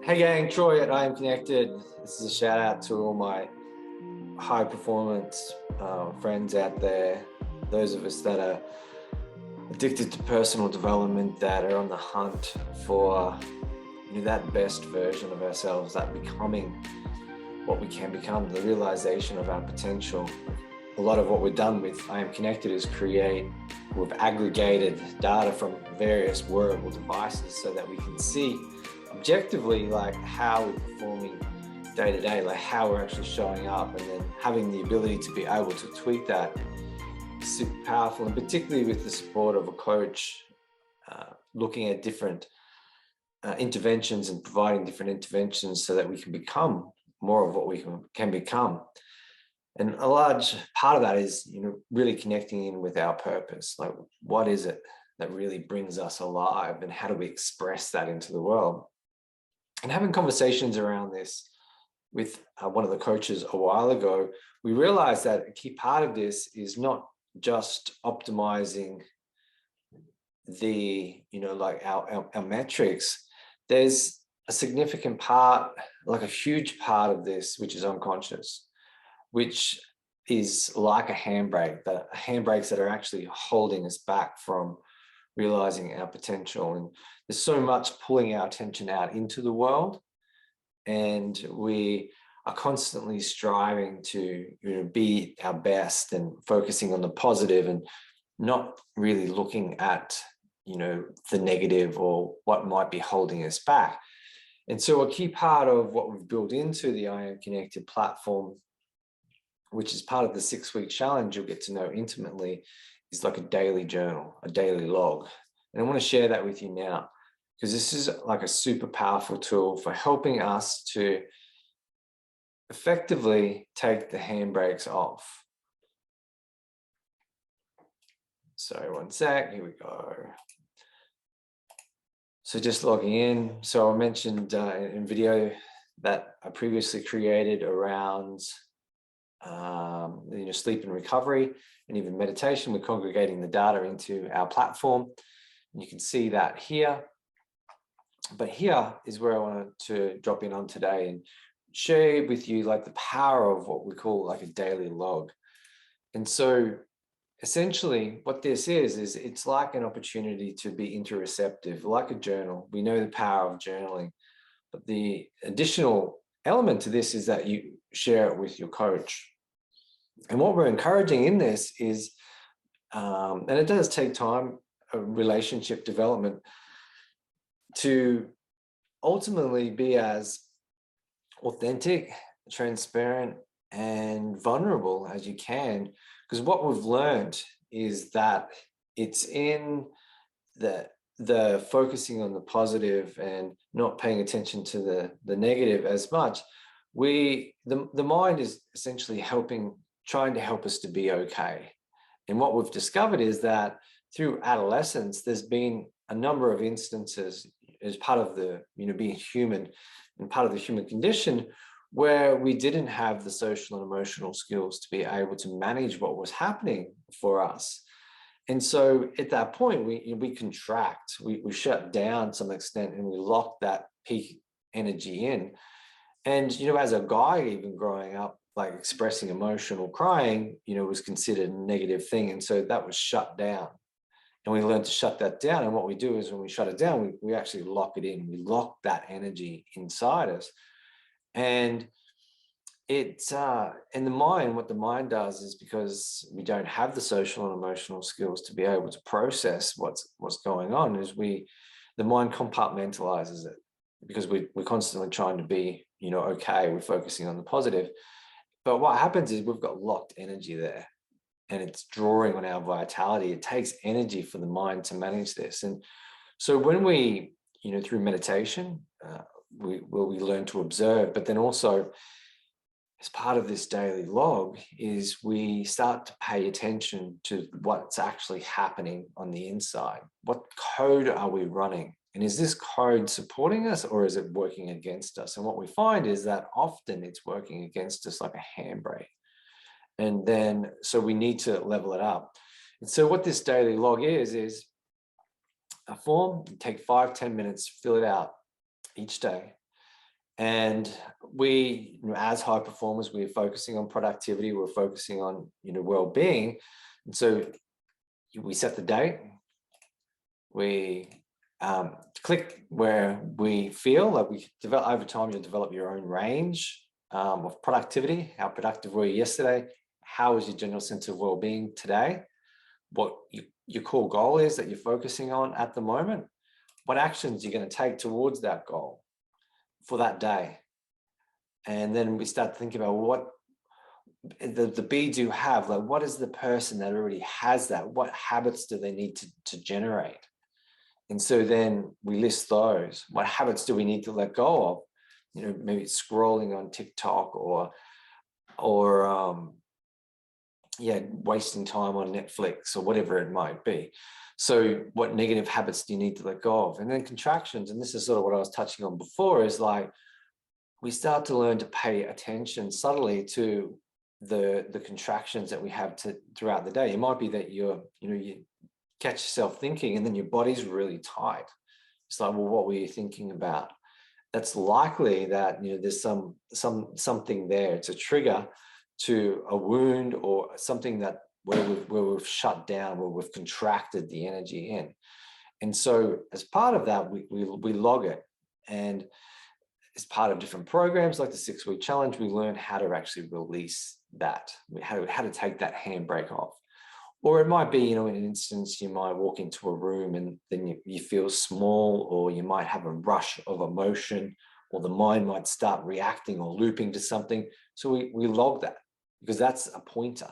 Hey gang, Troy at iAMconnected. This is a shout out to all my high performance friends out there, those of us that are addicted to personal development, that are on the hunt for that best version of ourselves, that becoming what we can become, the realization of our potential. A lot of what we've done with iAMconnected is we've aggregated data from various wearable devices so that we can see objectively like how we're performing day to day, like how we're actually showing up, and then having the ability to be able to tweak that is super powerful, and particularly with the support of a coach, looking at different interventions and providing different interventions so that we can become more of what we can become. And a large part of that is, really connecting in with our purpose. Like, what is it that really brings us alive, and how do we express that into the world? And having conversations around this with one of the coaches a while ago, we realized that a key part of this is not just optimizing the, like our metrics. There's a significant part, like a huge part of this, which is unconscious, which is like a handbrake, the handbrakes that are actually holding us back from realizing our potential. And there's so much pulling our attention out into the world, and we are constantly striving to be our best and focusing on the positive, and not really looking at the negative or what might be holding us back. And so a key part of what we've built into the iAMconnected platform, which is part of the 6-week challenge you'll get to know intimately, is like a daily journal, a daily log. And I want to share that with you now, because this is like a super powerful tool for helping us to effectively take the handbrakes off. So one sec, here we go. So just logging in. So I mentioned in video that I previously created around sleep and recovery, and even meditation. We're congregating the data into our platform, and you can see that here. But here is where I wanted to drop in on today and share with you like the power of what we call like a daily log. And so essentially what this is it's like an opportunity to be interoceptive, like a journal. We know the power of journaling, but the additional element to this is that you share it with your coach. And what we're encouraging in this is, and it does take time, relationship development, to ultimately be as authentic, transparent, and vulnerable as you can. Because what we've learned is that it's in the focusing on the positive and not paying attention to the negative as much. The mind is essentially trying to help us to be okay. And what we've discovered is that through adolescence, there's been a number of instances as part of the, being human and part of the human condition, where we didn't have the social and emotional skills to be able to manage what was happening for us. And so at that point, we contract, we shut down to some extent, and we lock that peak energy in. And, as a guy, even growing up, like expressing emotion or crying, was considered a negative thing. And so that was shut down. And we learned to shut that down. And what we do is when we shut it down, we actually lock it in. We lock that energy inside us. And in the mind, what the mind does is, because we don't have the social and emotional skills to be able to process what's going on, is the mind compartmentalizes it, because we're constantly trying to be, okay, we're focusing on the positive. But what happens is we've got locked energy there, and it's drawing on our vitality. It takes energy for the mind to manage this. And so when we, through meditation, we learn to observe, but then also as part of this daily log is we start to pay attention to what's actually happening on the inside. What code are we running? And is this code supporting us, or is it working against us? And what we find is that often it's working against us like a handbrake. And then, so we need to level it up. And so what this daily log is a form. You take 5-10 minutes, fill it out each day. And we, as high performers, we're focusing on productivity, we're focusing on, well-being. And so we set the date, we click where we feel like we develop. Over time, you'll develop your own range of productivity. How productive were you yesterday? How is your general sense of well-being today? What your core goal is that you're focusing on at the moment? What actions you're going to take towards that goal for that day? And then we start thinking about what the beads you have, like what is the person that already has that? What habits do they need to generate? And so then we list those. What habits do we need to let go of? Maybe it's scrolling on TikTok or wasting time on Netflix or whatever it might be. So what negative habits do you need to let go of? And then contractions, and this is sort of what I was touching on before, is like we start to learn to pay attention subtly to the contractions that we have throughout the day. It might be that you catch yourself thinking and then your body's really tight. It's like, well, what were you thinking about? That's likely that there's something there. It's a trigger to a wound or something that where we've shut down, where we've contracted the energy in. And so as part of that, we log it. And as part of different programs like the 6-week challenge, we learn how to actually release that, how to take that handbrake off. Or it might be, in an instance, you might walk into a room and then you feel small, or you might have a rush of emotion, or the mind might start reacting or looping to something. So we log that, because that's a pointer.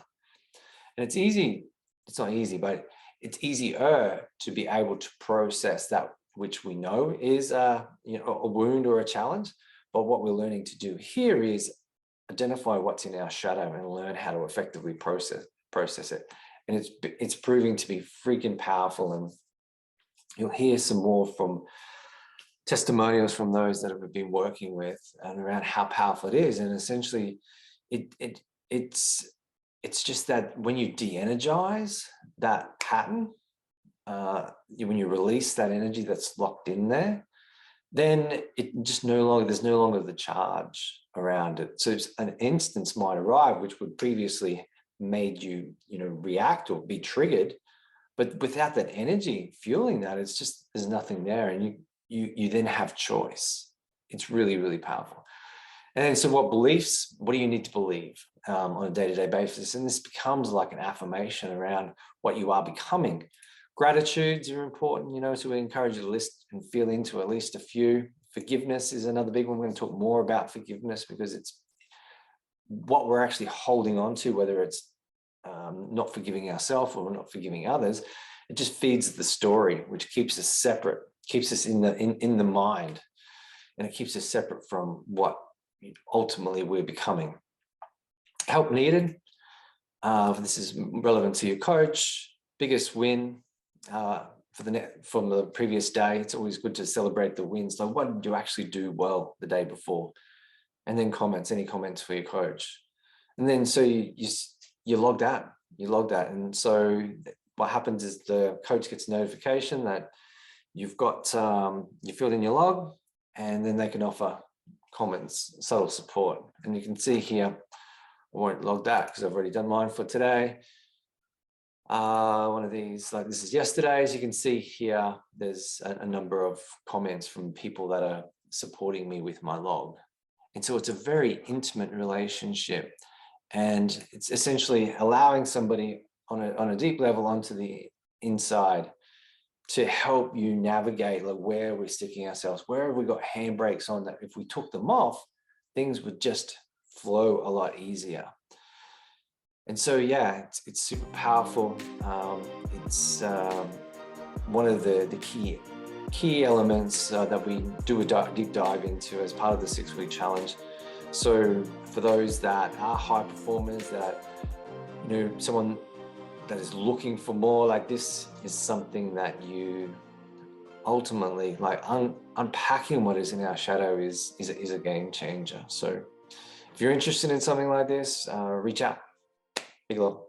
And it's easy, it's not easy, but it's easier to be able to process that which we know is a wound or a challenge. But what we're learning to do here is identify what's in our shadow and learn how to effectively process it. And it's proving to be freaking powerful. And you'll hear some more from testimonials from those that have been working with and around how powerful it is. And essentially it's just that when you de-energize that pattern, when you release that energy that's locked in there, then there's no longer the charge around it. So an instance might arrive which would previously made you react or be triggered, but without that energy fueling that, it's just, there's nothing there, and you then have choice. It's really, really powerful. And so what do you need to believe on a day-to-day basis? And this becomes like an affirmation around what you are becoming. Gratitudes are important, so we encourage you to list and feel into at least a few. Forgiveness is another big one. We're going to talk more about forgiveness, because it's what we're actually holding on to, whether it's not forgiving ourselves or not forgiving others. It just feeds the story, which keeps us separate, keeps us in the mind, and it keeps us separate from what ultimately we're becoming. Help needed. This is relevant to your coach. Biggest win from the previous day. It's always good to celebrate the wins. Like, what did you actually do well the day before? And then any comments for your coach. And then so you log that. And so what happens is the coach gets a notification that you've got, you filled in your log, and then they can offer comments, subtle support. And you can see here, I won't log that because I've already done mine for today. One of these, like this is yesterday's. You can see here, there's a number of comments from people that are supporting me with my log. And so it's a very intimate relationship, and it's essentially allowing somebody on a deep level onto the inside to help you navigate like where we're sticking ourselves, where have we got handbrakes on that if we took them off, things would just flow a lot easier. And so, yeah, it's super powerful. It's one of the key elements that we do a deep dive into as part of the 6-week challenge. So for those that are high performers, that someone that is looking for more, like this is something that you ultimately like unpacking what is in our shadow is a game changer. So if you're interested in something like this, reach out. Big love.